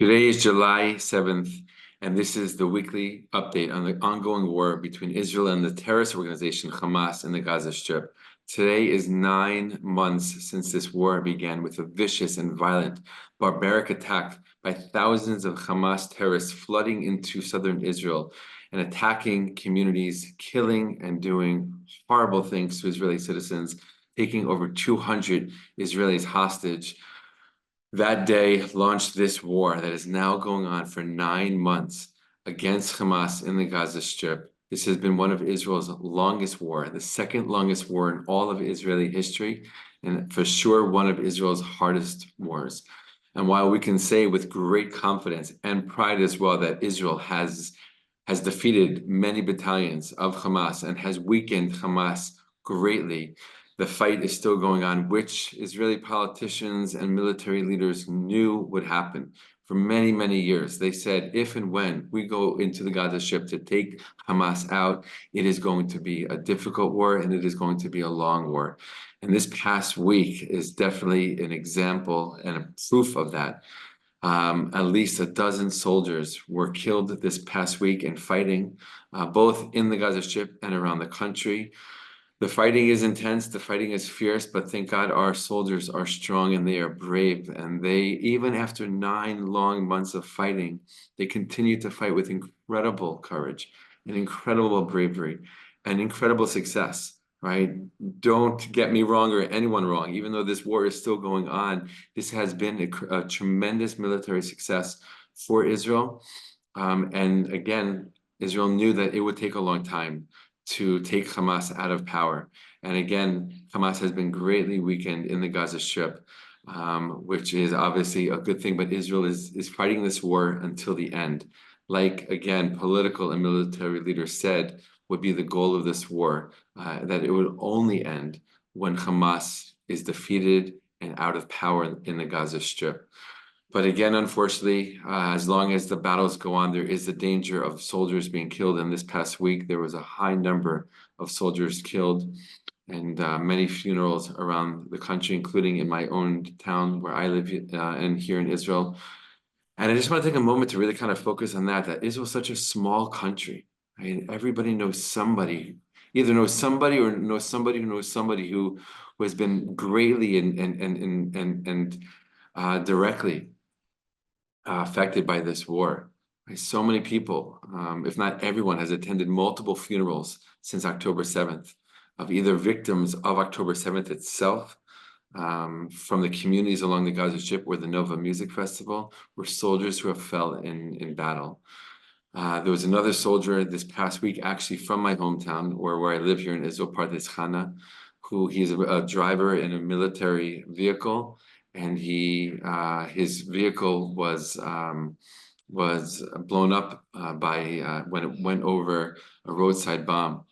Today is July 7th, and this is the weekly update on the ongoing war between Israel and the terrorist organization Hamas in the Gaza Strip. Today is 9 months since this war began with a vicious and violent, barbaric attack by thousands of Hamas terrorists flooding into southern Israel and attacking communities, killing and doing horrible things to Israeli citizens, taking over 200 Israelis hostage. That day launched this war that is now going on for 9 months against Hamas in the Gaza Strip. This has been one of Israel's longest war, the second longest war in all of Israeli history, and for sure one of Israel's hardest wars. And while we can say with great confidence and pride as well that Israel has defeated many battalions of Hamas and has weakened Hamas greatly, the fight is still going on, which Israeli politicians and military leaders knew would happen for many, many years. They said, if and when we go into the Gaza Strip to take Hamas out, it is going to be a difficult war and it is going to be a long war. And this past week is definitely an example and a proof of that. At least a dozen soldiers were killed this past week in fighting, both in the Gaza Strip and around the country. The fighting is intense, the fighting is fierce, but thank God our soldiers are strong and they are brave. And they, even after 9 long months of fighting, they continue to fight with incredible courage and incredible bravery and incredible success, right? Don't get me wrong or anyone wrong. Even though this war is still going on, this has been a tremendous military success for Israel. And again, Israel knew that it would take a long time to take Hamas out of power. And again, Hamas has been greatly weakened in the Gaza Strip, which is obviously a good thing, but Israel is fighting this war until the end. Like, again, political and military leaders said would be the goal of this war, that it would only end when Hamas is defeated and out of power in the Gaza Strip. But again, unfortunately, as long as the battles go on, there is the danger of soldiers being killed. And this past week, there was a high number of soldiers killed and many funerals around the country, including in my own town where I live and here in Israel. And I just want to take a moment to really kind of focus on that Israel is such a small country. I mean, everybody knows somebody, either knows somebody or knows somebody who knows somebody who has been greatly and directly affected by this war. Right? So many people, if not everyone, has attended multiple funerals since October 7th of either victims of October 7th itself, from the communities along the Gaza Strip or the Nova Music Festival, or soldiers who have fell in battle. There was another soldier this past week, actually from my hometown, or where I live here in Israel, Pardes Chana, who he's a driver in a military vehicle, and his vehicle was blown up by when it went over a roadside bomb,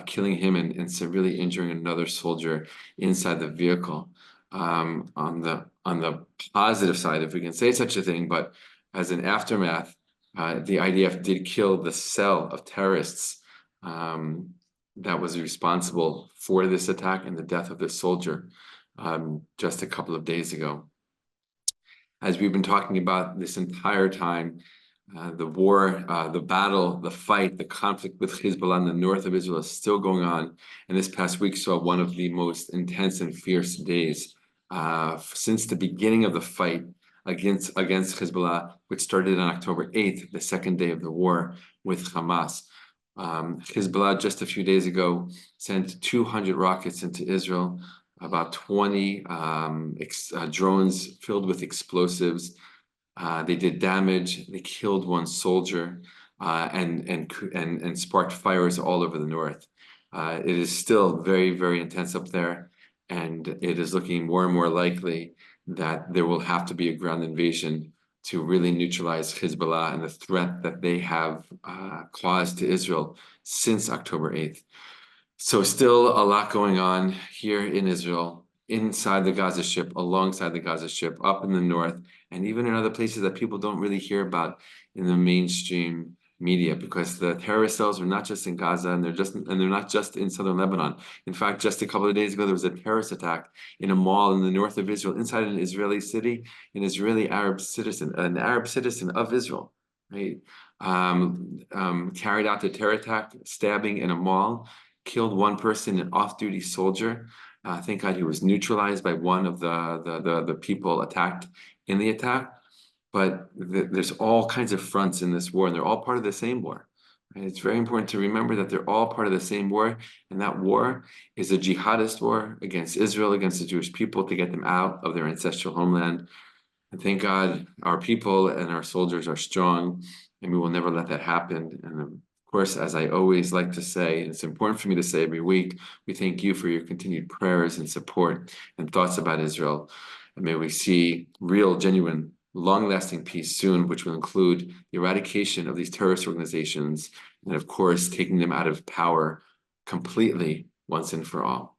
killing him and severely injuring another soldier inside the vehicle. On the positive side, if we can say such a thing, but as an aftermath, the IDF did kill the cell of terrorists that was responsible for this attack and the death of this soldier just a couple of days ago. As we've been talking about this entire time, the war, the battle, the fight, the conflict with Hezbollah in the north of Israel is still going on. And this past week saw one of the most intense and fierce days since the beginning of the fight against Hezbollah, which started on October 8th, the second day of the war with Hamas. Hezbollah just a few days ago sent 200 rockets into Israel, about 20 drones filled with explosives. They did damage. They killed one soldier and sparked fires all over the north. It is still very, very intense up there, and it is looking more and more likely that there will have to be a ground invasion to really neutralize Hezbollah and the threat that they have caused to Israel since October 8th. So still a lot going on here in Israel, inside the Gaza Strip, alongside the Gaza Strip, up in the north, and even in other places that people don't really hear about in the mainstream media, because the terrorist cells are not just in Gaza, and they're not just in southern Lebanon. In fact, just a couple of days ago, there was a terrorist attack in a mall in the north of Israel, inside an Israeli city, an Israeli Arab citizen, an Arab citizen of Israel, right? Carried out the terror attack, stabbing in a mall, killed one person, an off-duty soldier. Thank God he was neutralized by one of the people attacked in the attack. But there's all kinds of fronts in this war, and they're all part of the same war. Right? It's very important to remember that they're all part of the same war, and that war is a jihadist war against Israel, against the Jewish people, to get them out of their ancestral homeland. And thank God our people and our soldiers are strong, and we will never let that happen. And of course, as I always like to say, it's important for me to say every week, we thank you for your continued prayers and support and thoughts about Israel. And may we see real, genuine, long-lasting peace soon, which will include the eradication of these terrorist organizations and, of course, taking them out of power completely once and for all.